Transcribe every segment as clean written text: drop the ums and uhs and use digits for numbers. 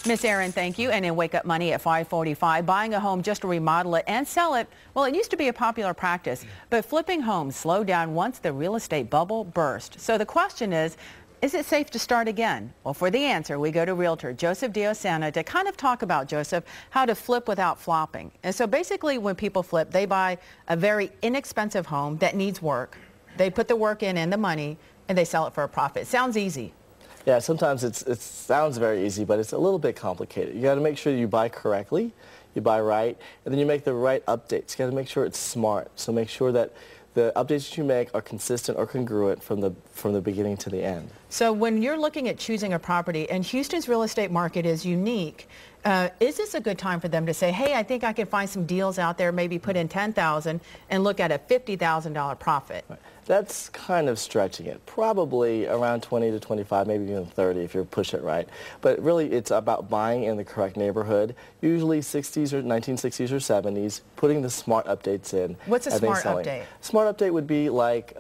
Miss Erin, thank you. And in Wake Up Money at 5:45, buying a home just to remodel it and sell it, well, it used to be a popular practice, but flipping homes slowed down once the real estate bubble burst. So the question is it safe to start again? Well, for the answer, we go to realtor Joseph Diosana to kind of talk about, Joseph, how to flip without flopping. And so basically when people flip, they buy a very inexpensive home that needs work. They put the work in and the money, and they sell it for a profit. Sounds easy. Yeah, sometimes it sounds very easy, but it's a little bit complicated. You got to make sure you buy correctly, you buy right, and then you make the right updates. You got to make sure it's smart. So make sure that the updates that you make are consistent or congruent from the beginning to the end. So when you're looking at choosing a property, and Houston's real estate market is unique, is this a good time for them to say, hey, I think I can find some deals out there, maybe put in $10,000 and look at a $50,000 profit? Right. That's kind of stretching it. Probably around 20 to 25, maybe even 30 if you push it right. But really it's about buying in the correct neighborhood, usually 60s or 1960s or 70s, putting the smart updates in. What's a smart update? Smart update would be like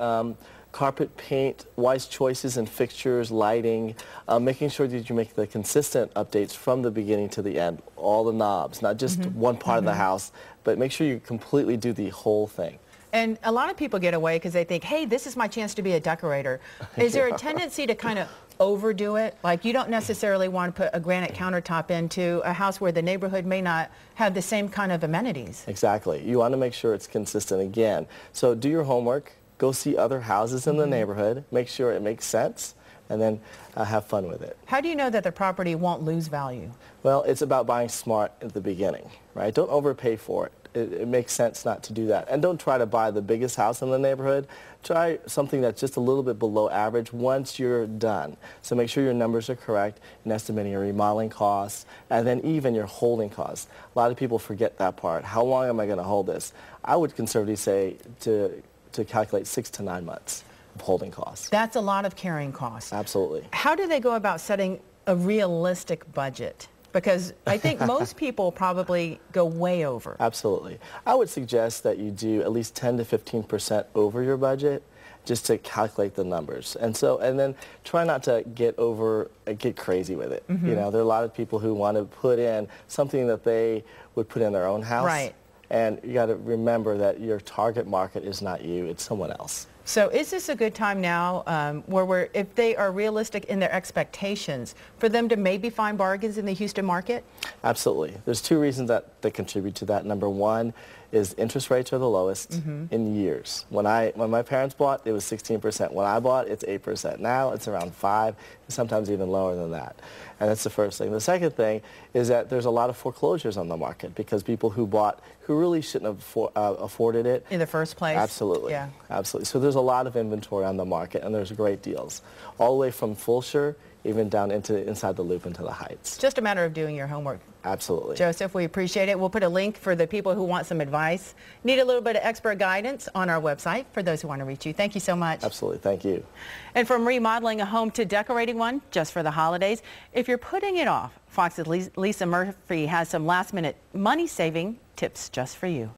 carpet paint, wise choices in fixtures, lighting, making sure that you make the consistent updates from the beginning to the end, all the knobs, not just one part of the house, but make sure you completely do the whole thing. And a lot of people get away because they think, hey, this is my chance to be a decorator. Is there a tendency to kind of overdo it? Like you don't necessarily want to put a granite countertop into a house where the neighborhood may not have the same kind of amenities. Exactly. You want to make sure it's consistent again. So do your homework, go see other houses in the neighborhood, make sure it makes sense, and then have fun with it. How do you know that the property won't lose value? Well, it's about buying smart at the beginning, right? Don't overpay for it. It makes sense not to do that. And don't try to buy the biggest house in the neighborhood. Try something that's just a little bit below average once you're done. So make sure your numbers are correct in estimating your remodeling costs and then even your holding costs. A lot of people forget that part. How long am I going to hold this? I would conservatively say to calculate 6 to 9 months of holding costs. That's a lot of carrying costs. Absolutely. How do they go about setting a realistic budget? Because I think most people probably go way over. Absolutely. I would suggest that you do at least 10 to 15% over your budget just to calculate the numbers. And then try not to get crazy with it. You know, there are a lot of people who want to put in something that they would put in their own house. Right. And you got to remember that your target market is not you, it's someone else. So is this a good time now where if they are realistic in their expectations, for them to maybe find bargains in the Houston market? Absolutely. There's two reasons that contribute to that. Number one is interest rates are the lowest in years. When my parents bought, it was 16%. When I bought, it's 8%. Now it's around 5%, sometimes even lower than that. And that's the first thing. The second thing is that there's a lot of foreclosures on the market because people who bought who really shouldn't have afforded it. In the first place? Absolutely. Yeah. Absolutely. So there's a lot of inventory on the market and there's great deals. All the way from Fulshire even down inside the loop into the Heights. Just a matter of doing your homework. Absolutely. Joseph, we appreciate it. We'll put a link for the people who want some advice, need a little bit of expert guidance on our website for those who want to reach you. Thank you so much. Absolutely. Thank you. And from remodeling a home to decorating one just for the holidays, if you're putting it off, Fox's Lisa Murphy has some last-minute money-saving tips just for you.